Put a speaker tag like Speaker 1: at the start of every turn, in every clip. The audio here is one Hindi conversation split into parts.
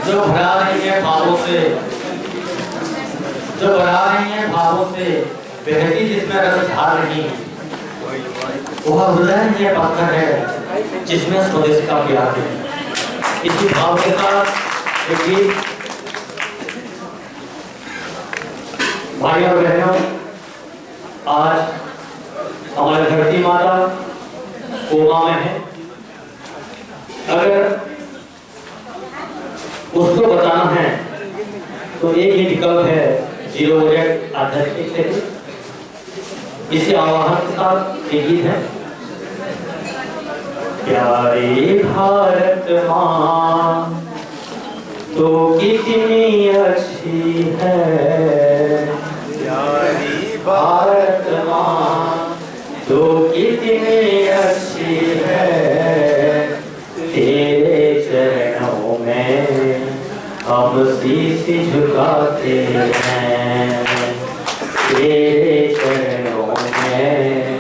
Speaker 1: जो भरा रही है भावों से, जो भरा रही है भावों से, बहती जिसमें रस धार रही, वह हृदय में पत्थर है जिसमें स्वदेश का प्यार है। इसी भाव के साथ एक गीत भाई और बहनों, आज हमारी धरती माता कोमा में है। अगर उसको बताना है तो एक ही विकल्प है, 0 बजट आध्यात्मिक। इसी आवाहन के साथ एक गीत है। प्यारी भारत माँ तो कितनी अच्छी है, प्यारी भारत माँ तो कितनी अच्छी है, तेरे चरणों में हम शीश झुकाते हैं, तेरे चरणों में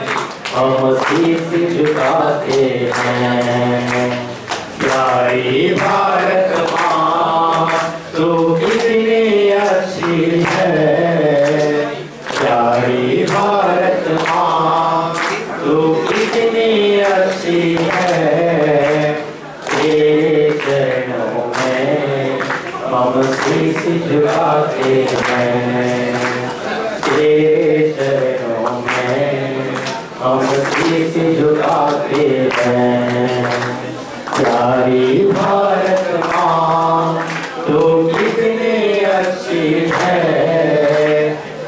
Speaker 1: हम शीश झुकाते हैं। प्यारी भारत माँ तू कितनी अच्छी है, प्यारी भारत माँ तू कितनी अच्छी है, तेरे चरणों में हम शीश झुकाते हैं, तेरे चरणों में हम शीश झुकाते हैं। प्यारी भारत माँ तो कितनी अच्छी है,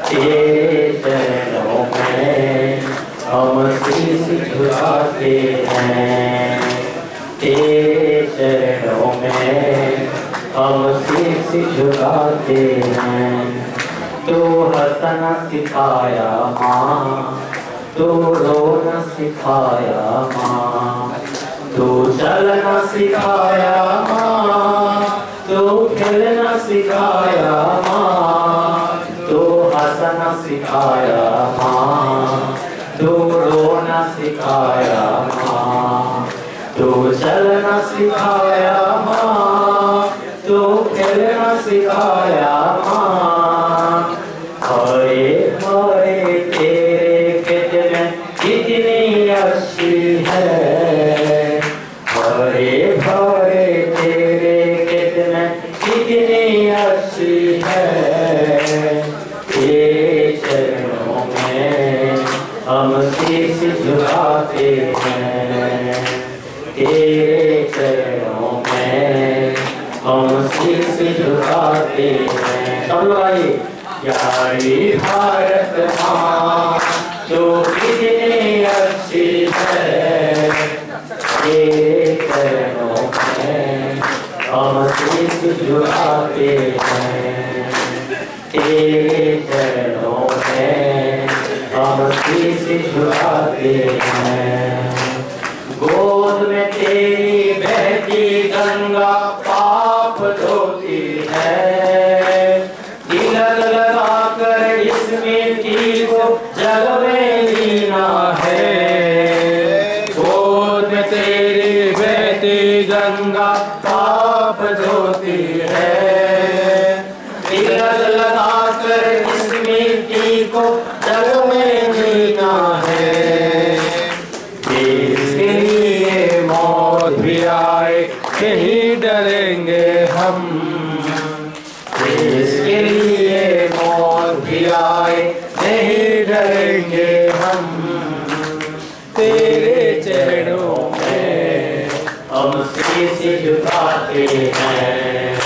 Speaker 1: तेरे चरणों में हम शीश झुकाते हैं, तेरे चरणों में हम शीश झुकाते हैं। तो हंसना सिखाया माँ, तो रोना सिखाया माँ, तो चलना सिखाया माँ, तो खेलना सिखाया माँ, तो हंसना सिखाया माँ, तो रोना सिखाया माँ, तो चलना सिखाया माँ, तो खेलना सिखाया माँ। हरे हरे तेरे खेत में कितनी अच्छी है, हरे हरे तेरे खेत में कितनी अच्छी है, तेरे चरणों में हम शीश झुकाते हैं, तेरे चरणों में हम शीश झुकाते हैं। सब लोग आइए। प्यारी भारत माँ तो कितनी अच्छी है, तेरे चरणों में हम शीश झुकाते हैं, तेरे चरणों में हम शीश झुकाते हैं। गोद में तेरी बहती गंगा पाप धोती है, तिलक लगाकर इस मिट्टी को जग में जीना है। गोद में तेरी बहती गंगा पाप धोती है, तिलक लगाकर इस मिट्टी को जग में जीना है। इसके लिए मौत भी आए नहीं डरेंगे हम, इसके लिए मौत भी आए नहीं डरेंगे हम, तेरे चरणों में हम शीश झुकाते हैं,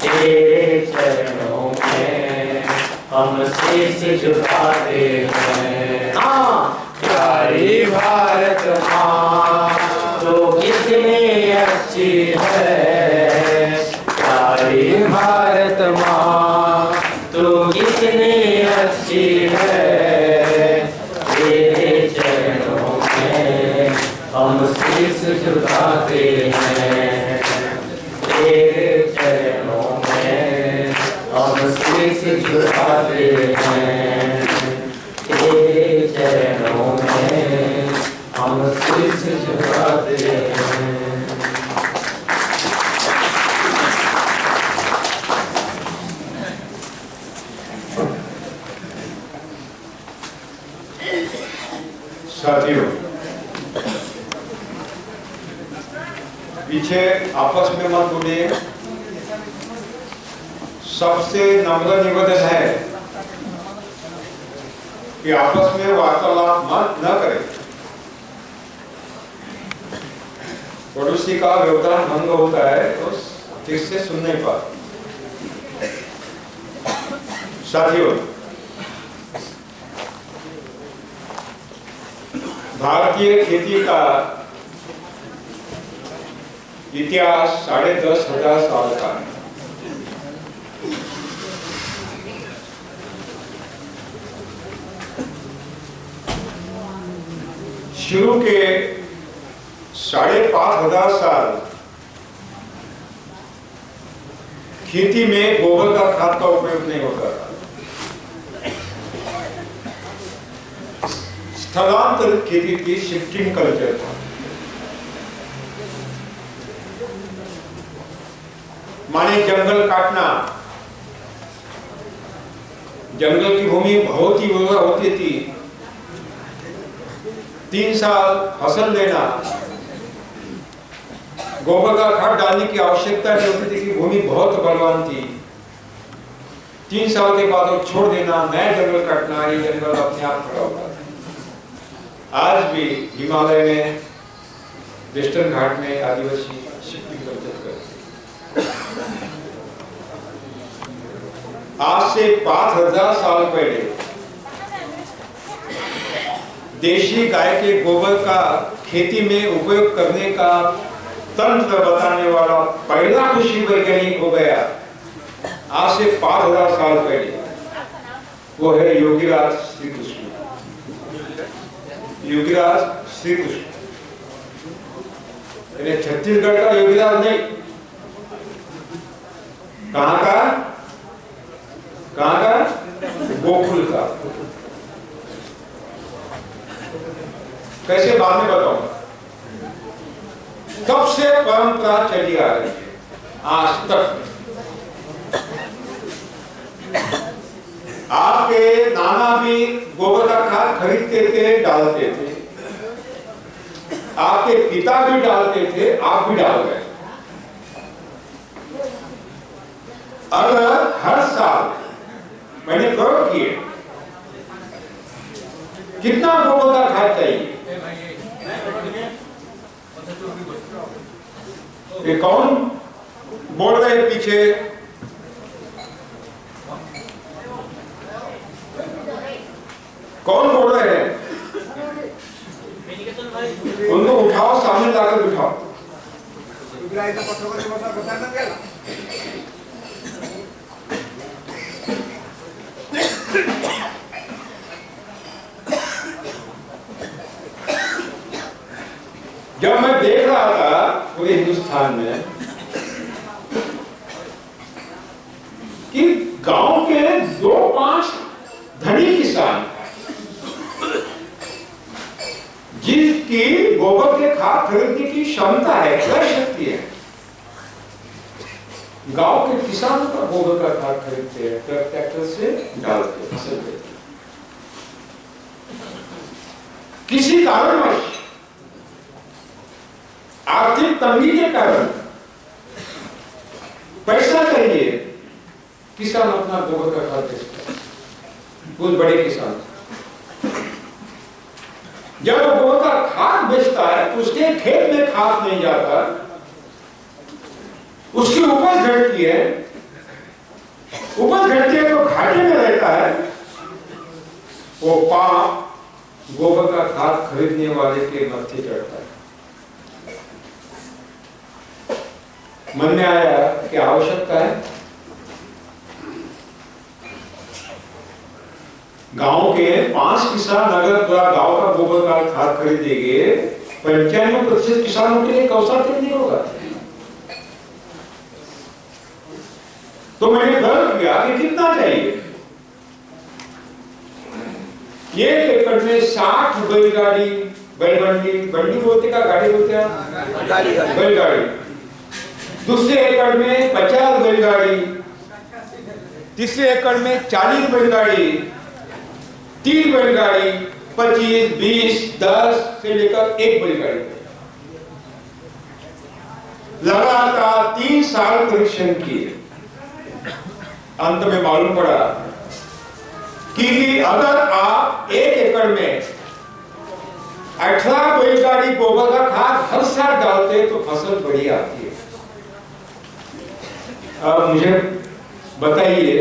Speaker 1: तेरे चरणों में हम शीश झुकाते हैं। हाँ, प्यारी भारत माँ तो कितनी अच्छी है, प्यारी भारत माँ तो कितनी अच्छी है, तेरे चरणों में हम शीश झुकाते हैं, तेरे चरणों में हम शीश झुकाते हैं, तेरे चरणों में हम शीश झुकाते हैं।
Speaker 2: साथियों, पीछे आपस में मत बोलिए। सबसे नम्र निवेदन है कि आपस में वार्तालाप मत न करें। पड़ोसी का व्यवधान भंग होता है तो ठीक से सुन नहीं पाते। साथियों, भारतीय खेती का इतिहास 10,500 साल का है। शुरू के 5,500 साल खेती में गोबर का खाद का उपयोग नहीं होता था। स्थलांतरित खेती की शिफ्टिंग कल्चर था। माने जंगल काटना, जंगल की भूमि बहुत ही उर्वर होती थी, 3 साल फसल लेना, गोबर का खाद डालने की आवश्यकता नहीं होती थी कि भूमि बहुत बलवान थी। 3 साल के बाद वो छोड़ देना, नया जंगल काटना, ये जंगल अपने आप खड़ा होता था। आज भी हिमालय में, वेस्टर्न घाट में आदिवासी शिफ्टिंग कल्चर करते। आज से 5,000 साल पहले देशी गाय के गोबर का खेती में उपयोग करने का तंत्र बताने वाला पहला कृषि वैज्ञानिक हो गया आज से 5,000 साल पहले। वो है योगीराज श्री कृष्ण। योगीराज श्री कृष्ण छत्तीसगढ़ का योगीराज नहीं, कहां का गोकुल का। कैसे बाद में बताऊंगा। तब से परंपरा चली आ रही है आज तक। आपके नाना भी गोबर का खाद खरीदते थे, डालते थे। आपके पिता भी डालते थे, आप भी डाल गए। अगर हर साल मैंने प्रयोग किए, कितना गोबर का खाद चाहिए? ये कौन बोल रहे पीछे? कौन बोल रहे हैं? उनको उठाओ, सामने लाकर बिठाओ। जब मैं देख रहा था पूरे हिंदुस्तान में कि गांव के 2-5 धनी किसान जिसकी गोबर के खाद खरीदने की क्षमता है, क्या शक्ति है, गांव के किसानों का गोबर का खाद खरीदते हैं, ट्रैक्टर से डालते फसल देते। किसी कारणवश आर्थिक तंगी के कारण पैसा चाहिए, किसान अपना गोबर का खाद बेचता है। कुछ बड़े किसान जब वो गोबर का खाद बेचता है तो उसके खेत में खाद नहीं जाता, उसकी उपज घटती है, उपज घटती है तो घाटे में रहता है। वो पाप गोबर का खाद खरीदने वाले के मत्थे चढ़ता है। मन में आया कि आवश्यकता है गांव के 5 किसान अगर पूरा गांव का गोबर का खाद खरीदेंगे, 95% किसानों के लिए कौशल नहीं होगा। तो मैंने गौर किया कि कितना चाहिए। 1 एकड़ में 60 बैलगाड़ी, बैलबंडी बोलते का गाड़ी बोलते हैं, बैलगाड़ी। दूसरे एकड़ में 50 बैलगाड़ी, तीसरे एकड़ में 40 बैलगाड़ी, 3 बैलगाड़ी, 25, 20, 10 से लेकर 1 बैलगाड़ी तक लगातार 3 साल परीक्षण किए। अंत में मालूम पड़ा कि अगर आप 1 एकड़ में 18 बैलगाड़ी गोबर का खाद हर साल डालते तो फसल बड़ी आती है। अब मुझे बताइए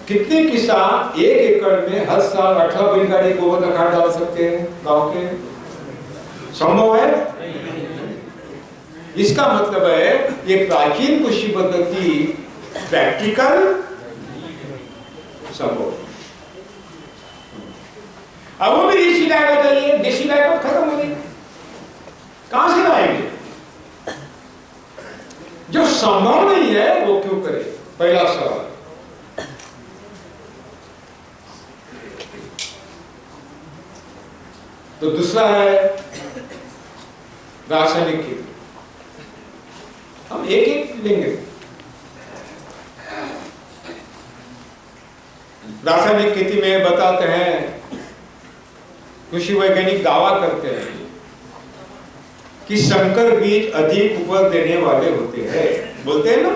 Speaker 2: कितने किसान 1 एकड़ में हर साल 18 बैलगाड़ी गोबर का खाद डाल सकते हैं गांव के? संभव है? इसका मतलब है ये प्राचीन कृषि पद्धति प्रैक्टिकल संभव। अब वो भी देसी गाय का चाहिए, देसी गाय को खत्म हो गई, कहां से लाएंगे? जो संभव नहीं है वो क्यों करे? पहला सवाल। तो दूसरा है रासायनिक खेती। हम एक लेंगे। रासायनिक खेती में बताते हैं, कृषि वैज्ञानिक दावा करते हैं कि संकर बीज अधिक उपज देने वाले होते हैं। बोलते हैं ना?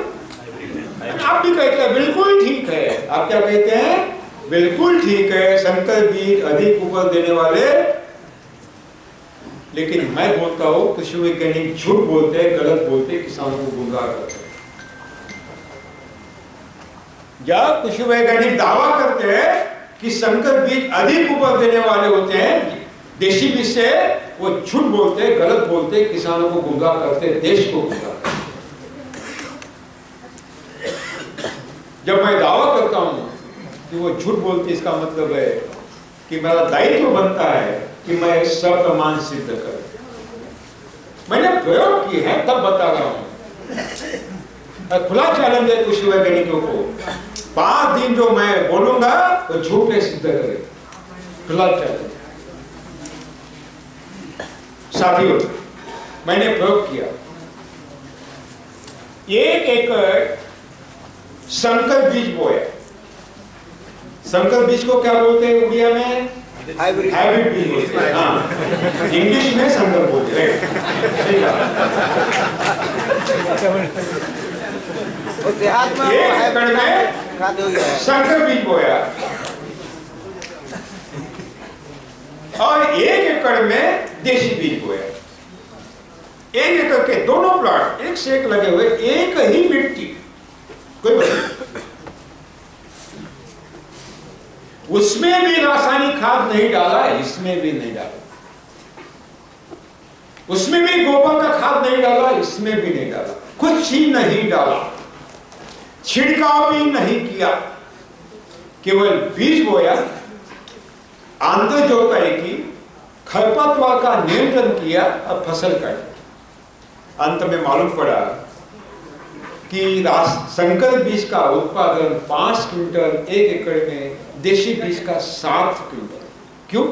Speaker 2: आप भी कहते हैं बिल्कुल ठीक है। आप क्या कहते हैं? बिल्कुल ठीक है, संकर बीज अधिक उपज देने वाले। लेकिन मैं बोलता हूं कृषि वैज्ञानिक झूठ बोलते हैं, गलत बोलते हैं, किसानों को गुमराह करते हैं। जब कृषि वैज्ञानिक दावा करते हैं कि संकर बीज अधिक उपज देने वाले होते हैं देशी बीज से, वो झूठ बोलते हैं, गलत बोलते हैं, किसानों को गुमराह करते हैं, देश को गुमराह करते हैं। जब मैं दावा करता हूं कि वो झूठ बोलते, इसका मतलब है कि मेरा दायित्व बनता है कि मैं सप्रमाण सिद्ध करूं। मैंने प्रयोग किए हैं तब बता रहा हूं। खुला चैलेंज है कृषि वैज्ञानिकों को, 5 दिन जो मैं बोलूंगा तो झूठ नहीं सिद्ध करे। खुला चैलेंज। साथियों, मैंने प्रयोग किया। 1 एकड़ संकर बीज बोया। संकर बीज को क्या बोलते हैं उड़िया में? हाइब्रिड बीज बोलते हैं। हाँ, इंग्लिश में संकर बोलते हैं।
Speaker 3: देहात में
Speaker 2: 1 एकड़ में संकर बीज बोया और 1 एकड़ में देशी बीज बोया। 1 एकड़ के दोनों प्लॉट एक से एक लगे हुए, एक ही मिट्टी, कोई बात नहीं। उसमें भी रासायनिक खाद नहीं डाला, इसमें भी नहीं डाला। उसमें भी गोबर का खाद नहीं डाला, इसमें भी नहीं डाला। कुछ ही नहीं डाला, छिड़काव भी नहीं किया, केवल बीज बोया, आंतर जोताई की, खरपतवार का नियंत्रण किया और फसल काटी। अंत में मालूम पड़ा कि संकर बीज का उत्पादन 5 क्विंटल 1 एकड़ में, देशी बीज का 7 क्विंटल। क्यों?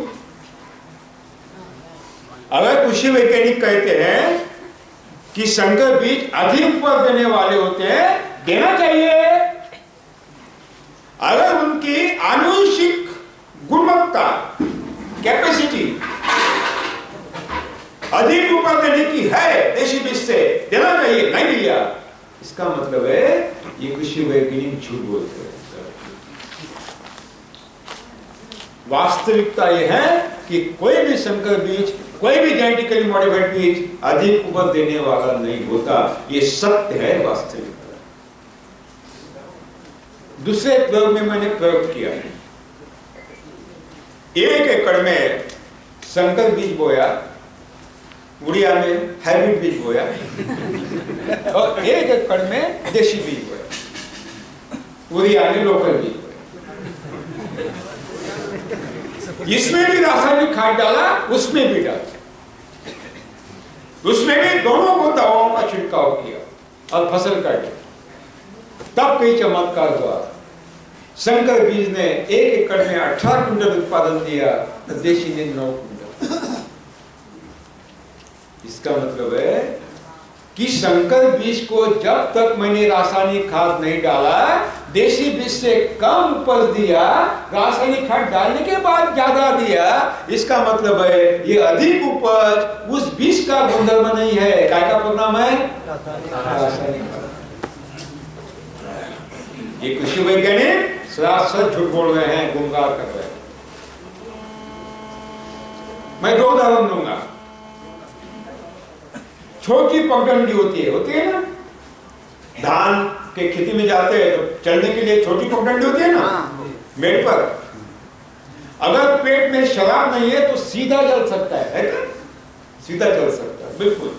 Speaker 2: अगर कृषि वैज्ञानिक कहते हैं कि संकर बीज अधिक उपज देने वाले होते हैं, देना चाहिए। अगर उनकी आनुवंशिक गुणवत्ता, कैपेसिटी अधिक उपज देने की है देशी बीज से, देना चाहिए, नहीं दिया। इसका मतलब है ये कृषि वैज्ञानिक झूठ बोलते हैं। वास्तविकता यह है कि कोई भी संकर बीज, कोई भी जेनेटिकली मॉडिफाइड बीज अधिक उपज देने वाला नहीं होता। ये सत्य है, वास्तविकता। दूसरे प्रयोग में मैंने प्रयोग किया। 1 एकड़ में संकर बीज बोया, उड़िया में हाइब्रिड बीज बोया, और 1 एकड़ में देशी बीज बोया, उड़िया में लोकल बीज बोया। इसमें भी रासायनिक खाद डाला, उसमें भी डाला, उसमें भी दोनों को दवाओं का छिड़काव किया और फसल काटी। तब कई चमत्कार हुआ। संकर बीज ने 1 एकड़ में 18 क्विंटल उत्पादन दिया, देशी ने 9 क्विंटल। इसका मतलब है कि संकर बीज को जब तक मैंने रासायनिक खाद नहीं डाला, देशी बीज से कम उपज दिया, रासायनिक खाद डालने के बाद ज्यादा दिया, इसका मतलब है ये अधिक उपज उस बीज का गुणधर्म नहीं है। काय का परिणाम है? रासायनिक खाद। ये कृषि वैज्ञानिक सरासर झूठ बोल रहे हैं, गुमराह कर रहे हैं। मैं 2 उदाहरण दूंगा। छोटी पगडंडी होती है ना, धान के खेती में जाते हैं तो चलने के लिए छोटी पगडंडी होती है ना मेड़ पर। अगर पेट में शराब नहीं है तो सीधा चल सकता है क्या? सीधा चल सकता है, बिल्कुल।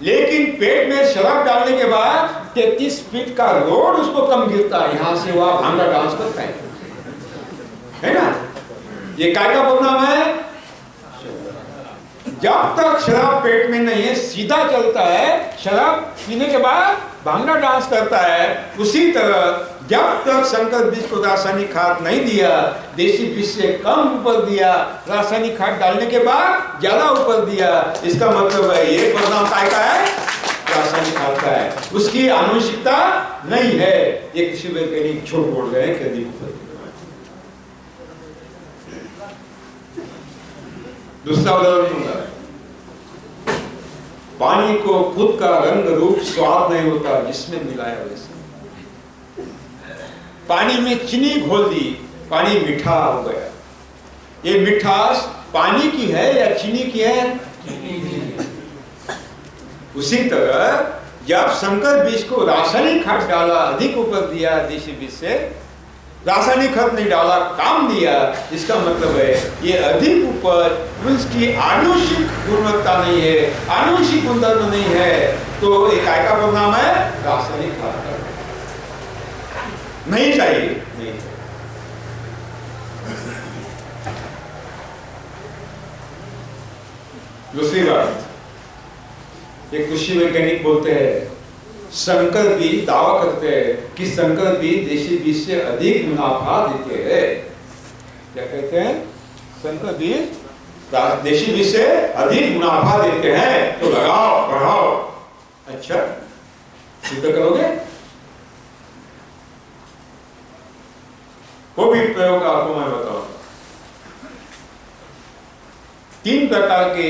Speaker 2: लेकिन पेट में शराब डालने के बाद 33 फीट का रोड उसको कम गिरता है, यहां से वहां भांगड़ा डांस करता है ना। ये काय का परिणाम है? जब तक शराब पेट में नहीं है सीधा चलता है, शराब पीने के बाद भांगड़ा डांस करता है। उसी तरह जब तक संकर बीज को रासायनिक खाद नहीं दिया, देशी बीज से कम उपज दिया, रासायनिक खाद डालने के बाद ज्यादा उपज दिया, इसका मतलब है ये परिणाम काय का है? रासायनिक खाद का है। उसकी आनुवंशिकता नहीं है। ये कृषि वैज्ञानिक झूठ बोल रहे हैं कि अधिक उपज। दूसरा उदाहरण दूंगा। पानी को खुद का रंग रूप स्वाद नहीं होता जिसमें मिलाया वैसे। पानी में चीनी घोल दी, पानी मीठा हो गया। ये मिठास पानी की है या चीनी की है? उसी तरह जब संकर बीज को रासायनिक खाद डाला, अधिक उपज दिया, देशी बीज से रासायनिक खाद नहीं डाला, काम दिया, इसका मतलब है ये अधिक उपज उसकी आनुवंशिक गुणवत्ता नहीं है, आनुवंशिक गुणधर्म नहीं है, तो एक काय का परिणाम है? रासायनिक खाद का। नहीं चाहिए, नहीं। दूसरी बात, ये कृषि वैज्ञानिक बोलते हैं संकर बीज, दावा करते हैं कि संकर बीज देशी बीज से अधिक मुनाफा देते हैं। क्या कहते हैं? संकर बीज देशी बीज से अधिक मुनाफा देते हैं, तो लगाओ, बढ़ाओ। अच्छा, सिद्ध करोगे? वो भी प्रयोग आपको मैं बताऊंगा। 3 प्रकार के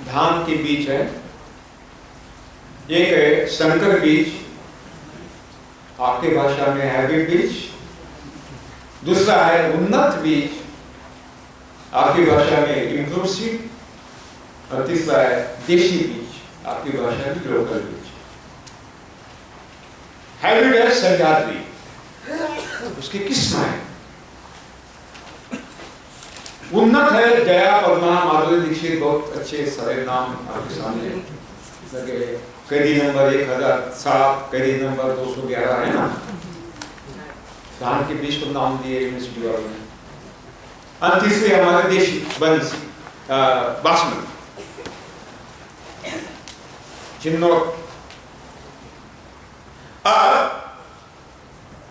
Speaker 2: धान के बीज हैं। एक है संकर बीज, आपके भाषा में हाइब्रिड बीज। दूसरा है उन्नत बीज, आपकी भाषा में इम्प्रूव सीड। और तीसरा है देशी बीज, आपकी भाषा में लोकल बीज। हाइब्रिड है सह्याद्री, उसकी किस्म है। उन्नत है जया, पद्मा, माधुरी दीक्षित, बहुत अच्छे सारे नाम आपके सामने लगे। कैदी नंबर 1007, कैदी नंबर 211 है ना। धान के बीज को नाम दिए यूनिवर्सिटी वालों ने। तीसरे हमारे देशी बंसी, बासमती, चिन्नौर।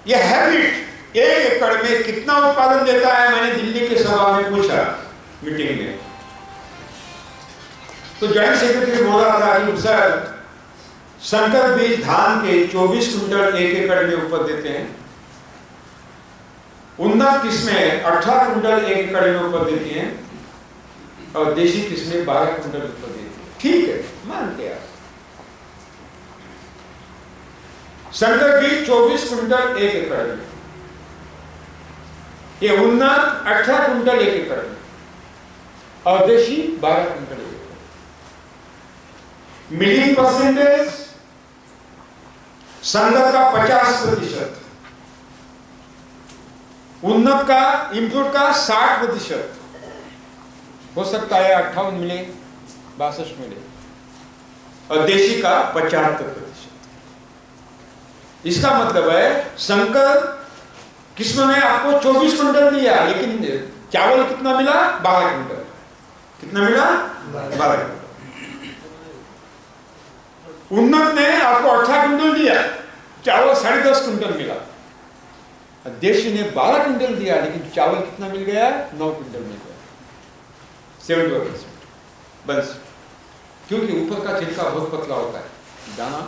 Speaker 2: यह हैबिट 1 एकड़ में कितना उत्पादन देता है? मैंने दिल्ली के सभा में पूछा मीटिंग में, तो जॉइंट सेक्रेटरी बोल रहा था कि सर संकर बीज धान के 24 कुंटल 1 एकड़ में उपज देते हैं, उन्नत किस्में 18 कुंटल 1 एकड़ में उपज देती हैं, और देशी किस्में 12 कुंटल उपज देती हैं। ठीक है, मानते हैं। संकर बीज 24 कुंटल 1 एकड़ में, ये उन्नत 18 कुंटल 1 एकड़ में, और देशी 12 कुंटल 1 एकड़। मिलिंग परसेंटेज संकर का 50%, उन्नत का, इम्प्रूव का 60%, हो सकता है 58 मिले, 62 मिले, और देशी का 75%। इसका मतलब है संकर किस्म में आपको 24 कुंटल दिया, लेकिन चावल कितना मिला? 12 कुंटल। कितना मिला? 12 कुंटल। उन्नत ने आपको 18 कुंटल दिया, चावल 10.5 कुंटल मिला। देशी ने 12 कुंटल दिया, लेकिन चावल कितना मिल गया? 9 कुंटल मिल गया, 70%। बस क्योंकि ऊपर का छिलका बहुत पतला होता है, दाना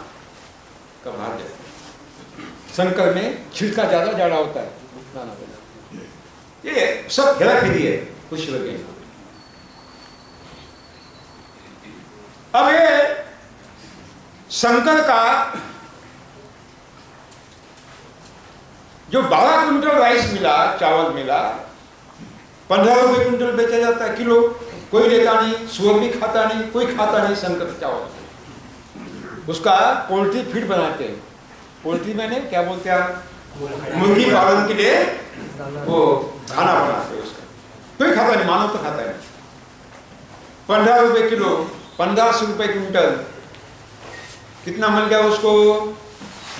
Speaker 2: का बाहर जाता है। संकर में छिलका ज्यादा जाड़ा होता है, दाना दाना। ये सब हेराफेरी है कुछ लगे। अब ये संकर का जो 12 क्विंटल राइस मिला, चावल मिला, 15 रुपए क्विंटल बेचा जाता है किलो। कोई लेता नहीं, सुअर भी खाता नहीं, कोई खाता नहीं संकर चावल। उसका पोल्ट्री फीड बनाते हैं। पोल्ट्री मैंने क्या बोलते हैं, मुर्गी पालन के लिए वो खाना बनाते हैं उसका। कोई खाता नहीं, मानव तो खाता है। 15 रुपए किलो, 1500 रुपए क्विंटल, कितना मिल गया उसको?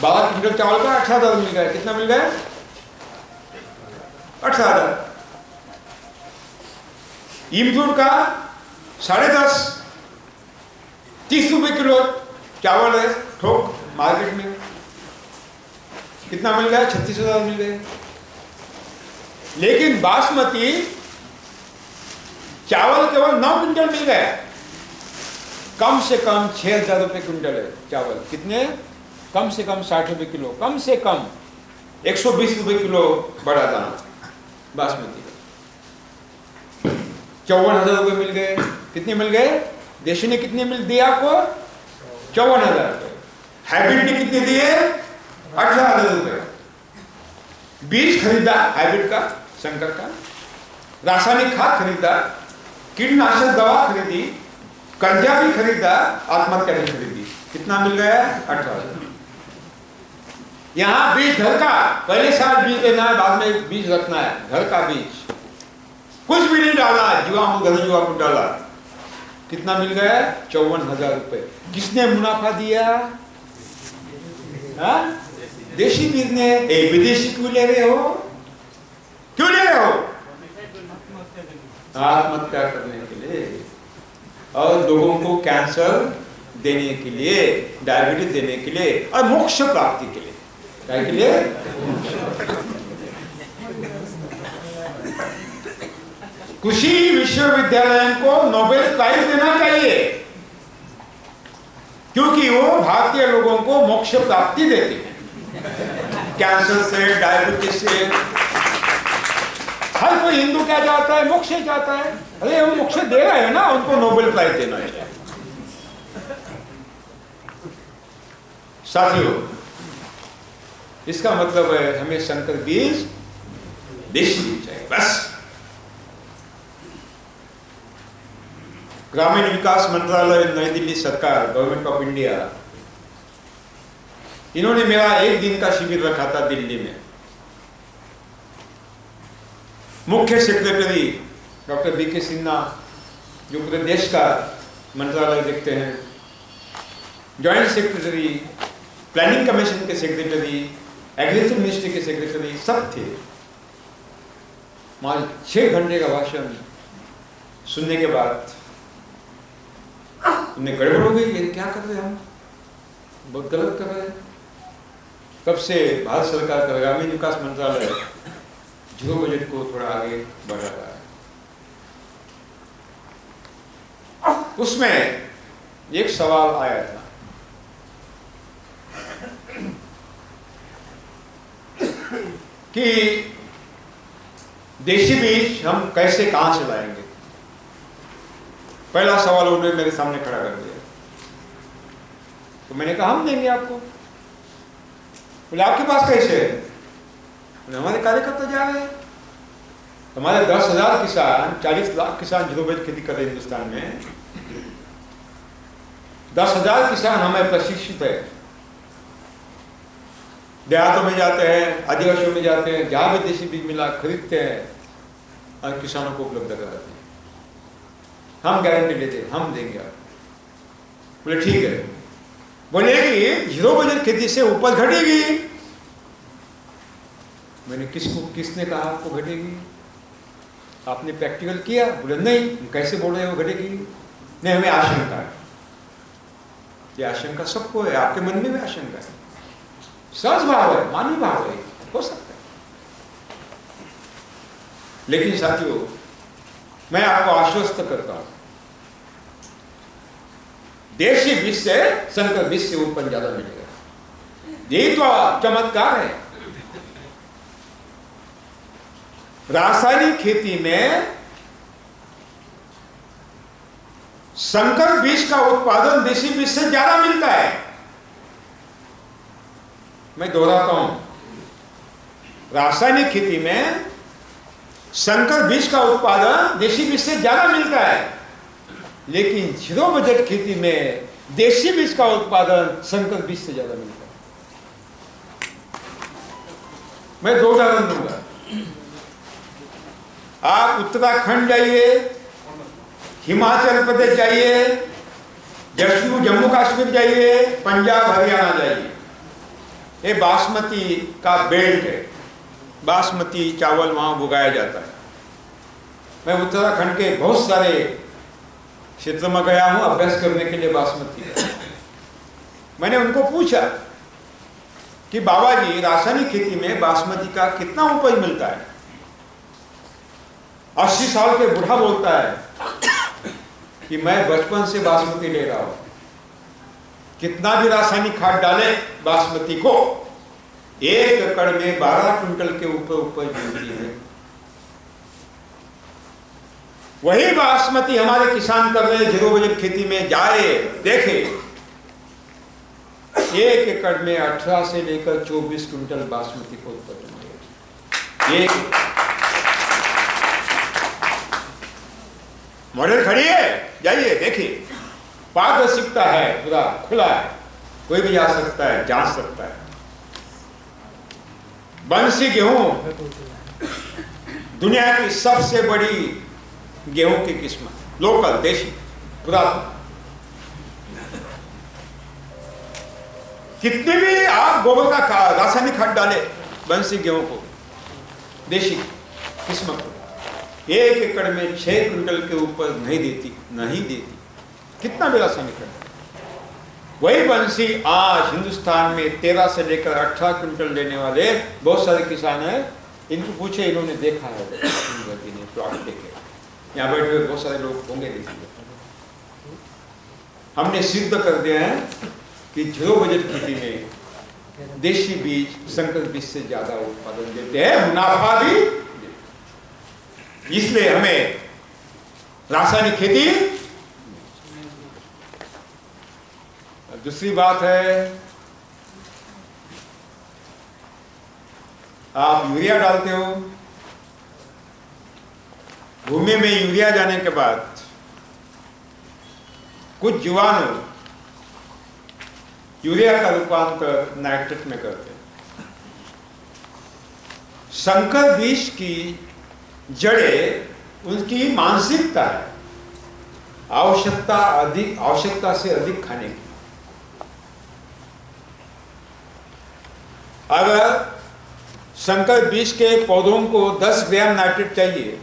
Speaker 2: 12 क्विंटल चावल का 18,000 मिल गया। कितना मिल गया? 18,000। इमचूर का 10.5, 30 रुपए किलो चावल है थोक मार्केट में। कितना मिल गया? 36,000 मिल गए। लेकिन बासमती चावल केवल 9 क्विंटल मिल गया। कम से कम 6,000 रुपए क्विंटल है चावल। कितने? कम से कम 60 रुपए किलो, कम से कम 120 रुपए किलो बड़ा दाना बासमती का। 54,000 रुपए मिल गए। कितने मिल गए? देशी ने कितने मिल दिया आपको? 54,000 रुपए। हाइब्रिड ने कितने दिए? 18,000 रुपए। बीज खरीदा हाइब्रिड का, संकर का, रासायनिक खाद खरीदा, कीटनाशक दवा खरीदी, कर्जा भी खरीदा, आत्महत्या भी खरीदी। कितना मिल गया? 18,000। यहां बीज घर का, पहले साल बीज लेना है, बाद में बीज रखना है, घर का बीज। कुछ भी नहीं डाला, जीवामृत को डाला। कितना मिल गया? 54,000 रुपए। किसने मुनाफा दिया? देशी बीज ने। विदेशी क्यों ले रहे हो? क्यों ले रहे हो? आत्महत्या करने के लिए और लोगों को कैंसर देने के लिए, डायबिटीज देने के लिए और मोक्ष प्राप्ति के लिए। क्या के लिए? कृषि विश्वविद्यालय को नोबेल प्राइज देना चाहिए, क्योंकि वो भारतीय लोगों को मोक्ष प्राप्ति देते हैं, कैंसर से, डायबिटीज से। हर कोई हिंदू क्या चाहता है? मोक्ष चाहता है। अरे वो मोक्ष दे रहे हैं ना, उनको नोबेल प्राइज देना है। साथियों, इसका मतलब है हमें संकर बीज, देशी बीज चाहिए बस। ग्रामीण विकास मंत्रालय, नई दिल्ली सरकार, गवर्नमेंट ऑफ इंडिया, इन्होंने मेरा 1 दिन का शिविर रखा था दिल्ली में। मुख्य सेक्रेटरी डॉक्टर बी के सिन्हा, जो पूरे देश का मंत्रालय देखते हैं, जॉइंट सेक्रेटरी, प्लानिंग कमीशन के सेक्रेटरी, एग्रीकल्चर मिनिस्ट्री के सेक्रेटरी, सब थे। 6 घंटे का भाषण सुनने के बाद उन्हें गड़बड़ हो गई। ये क्या कर रहे हैं हम? बहुत गलत कर रहे हैं। तब से भारत सरकार का ग्रामीण विकास मंत्रालय जीरो बजट को थोड़ा आगे बढ़ा रहा है। उसमें एक सवाल आया था कि देशी बीज हम कैसे, कहां से लाएंगे? पहला सवाल उन्होंने मेरे सामने खड़ा कर दिया। तो मैंने कहा हम देंगे आपको। बोले आपके पास कैसे है? बोले हमारे कार्यकर्ता जा रहे हैं। हमारे 10,000 किसान, 40 लाख किसान जीरो बजट खेती कर रहे हैं हिंदुस्तान में। 10,000 किसान हमें प्रशिक्षित है। देहातों में जाते हैं, आदिवासियों में जाते हैं, जहां भी देशी बीज मिला खरीदते हैं और किसानों को उपलब्ध कराते हैं। हम गारंटी लेते हैं, हम देंगे आपको। बोले ठीक है। बोले कि जीरो बजट खेती से उपज घटेगी। मैंने किसने कहा आपको घटेगी? आपने प्रैक्टिकल किया? बोले नहीं। कैसे बोल रहे हो घटेगी? नहीं, हमें आशंका है। ये आशंका सबको है, आपके मन में भी आशंका है, सहज भाव है, मानवीय भाव है, हो सकता है। लेकिन साथियों, मैं आपको आश्वस्त करता हूं, देशी बीज से, संकर बीज से उत्पन्न ज्यादा मिलेगा। यही तो चमत्कार है। रासायनिक खेती में संकर बीज का उत्पादन देशी बीज से ज्यादा मिलता है। मैं दोहराता हूं, रासायनिक खेती में संकर बीज का उत्पादन देशी बीज से ज्यादा मिलता है, लेकिन जीरो बजट खेती में देशी बीज का उत्पादन संकर बीज से ज्यादा मिलता है। मैं 2 उदाहरण दूंगा। आप उत्तराखंड जाइए, हिमाचल प्रदेश जाइए, जम्मू कश्मीर जाइए, पंजाब हरियाणा जाइए, ये बासमती का बेल्ट है, बासमती चावल वहां उगाया जाता है। मैं उत्तराखंड के बहुत सारे क्षेत्र में गया हूं अभ्यास करने के लिए बासमती का। मैंने उनको पूछा कि बाबा जी, रासायनिक खेती में बासमती का कितना उपज मिलता है? 80 साल के बूढ़ा बोलता है कि मैं बचपन से बासमती ले रहा हूं, कितना भी रासायनिक खाद डाले बासमती को 1 एकड़ में 12 क्विंटल के ऊपर उपज मिलती है। वही बासमती हमारे किसान कर रहे जीरो बजट खेती में, जाए देखे 1 एकड़ में 18 से लेकर 24 क्विंटल बासमती को उत्पादन है। मॉडल खड़ी है, जाइए देखिए, पारदर्शिता है, पूरा खुला है, कोई भी जा सकता है, जांच सकता है। बंसी गेहूं दुनिया की सबसे बड़ी गेहूं की किस्म, लोकल, देशी, पुरातन। कितने भी आप गोबर का रासायनिक खाद डाले बंसी गेहूं को, देशी किस्म को, 1 एकड़ में 6 क्विंटल के ऊपर नहीं देती, कितना भी रासायनिक खाद। वही बंसी आज हिंदुस्तान में 13 से लेकर 18 क्विंटल लेने वाले बहुत सारे किसान हैं। इनको पूछे, इन्होंने देखा है, प्लॉट देखे, यहाँ बैठे हुए बहुत सारे लोग होंगे। हमने सिद्ध कर दिया है कि जीरो बजट खेती में देशी बीज संकर बीज से ज्यादा उत्पादन देते हैं, मुनाफा भी देते हैं। इसलिए हमें रासायनिक खेती। दूसरी बात है, आप यूरिया डालते हो, भूमि में यूरिया जाने के बाद कुछ जीवाणु यूरिया का रूपांतर नाइट्रेट में करते हैं। संकर बीज की जड़ें उनकी मानसिकता है, आवश्यकता से अधिक खाने की। अगर संकर बीज के पौधों को 10 ग्राम नाइट्रेट चाहिए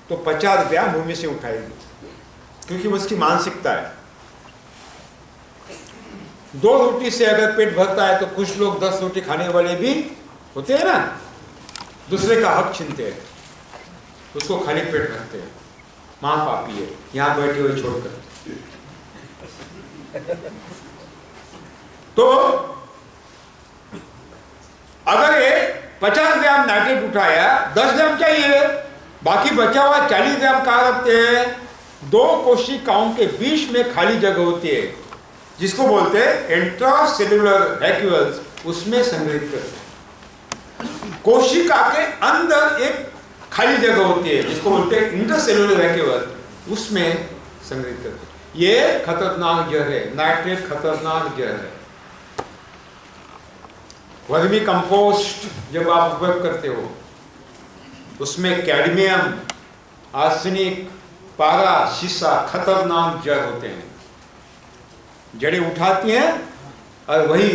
Speaker 2: तो 50 ग्राम भूमि से उठाएगी, क्योंकि उसकी मानसिकता है। 2 रोटी से अगर पेट भरता है तो कुछ लोग 10 रोटी खाने वाले भी होते हैं ना, दूसरे का हक छीनते हैं, उसको खाली पेट भरते हैं। मां पापी है, यहां बैठे हुए छोड़कर। तो अगर ये 50 ग्राम नाइट्रेट उठाया, 10 ग्राम चाहिए, बाकी बचा हुआ 40 ग्राम कहाँ रखते हैं? 2 कोशिकाओं के बीच में खाली जगह होती है, जिसको बोलते हैं इंट्रासेल्युलर वैक्यूल्स, उसमें संग्रहित करते हैं। कोशिका के अंदर एक खाली जगह होती है, जिसको बोलते हैं इंट्रासेल्युलर वैक्यूल, उसमें संग्रहित करते हैं। ये खतरनाक जहर है, नाइट्रेट खतरनाक जहर है। वर्मी कंपोस्ट जब आप उपयोग करते हो, उसमें कैडमियम, आर्सेनिक, पारा, शीशा खतरनाक जहर होते हैं। जड़ें उठाती हैं और वही